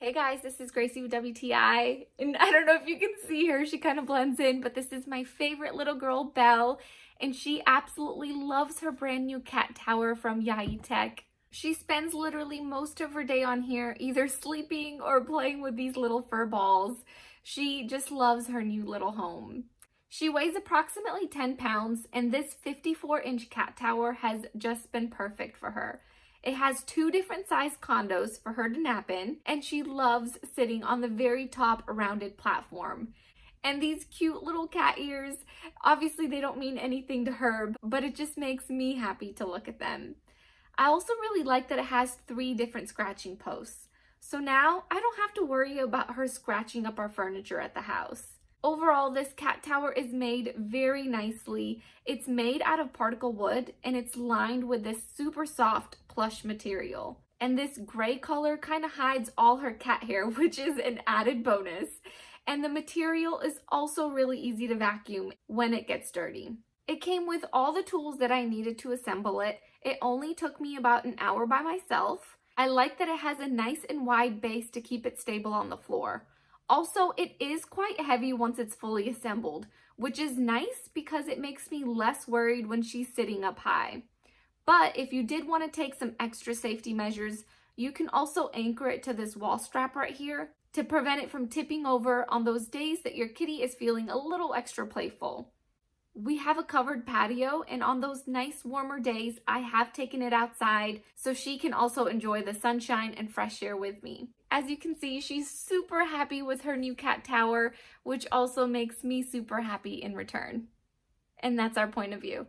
Hey guys, this is Gracie with WTI, and I don't know if you can see her, she kind of blends in, but this is my favorite little girl, Belle, and she absolutely loves her brand new cat tower from Yaheetech. She spends literally most of her day on here, either sleeping or playing with these little fur balls. She just loves her new little home. She weighs approximately 10 pounds, and this 54-inch cat tower has just been perfect for her. It has 2 different size condos for her to nap in, and she loves sitting on the very top rounded platform. And these cute little cat ears, obviously they don't mean anything to her, but it just makes me happy to look at them. I also really like that it has 3 different scratching posts. So now I don't have to worry about her scratching up our furniture at the house. Overall, this cat tower is made very nicely. It's made out of particle wood and it's lined with this super soft plush material. And this gray color kind of hides all her cat hair, which is an added bonus. And the material is also really easy to vacuum when it gets dirty. It came with all the tools that I needed to assemble it. It only took me about an hour by myself. I like that it has a nice and wide base to keep it stable on the floor. Also, it is quite heavy once it's fully assembled, which is nice because it makes me less worried when she's sitting up high. But if you did want to take some extra safety measures, you can also anchor it to this wall strap right here to prevent it from tipping over on those days that your kitty is feeling a little extra playful. We have a covered patio, and on those nice warmer days, I have taken it outside so she can also enjoy the sunshine and fresh air with me. As you can see, she's super happy with her new cat tower, which also makes me super happy in return. And that's our point of view.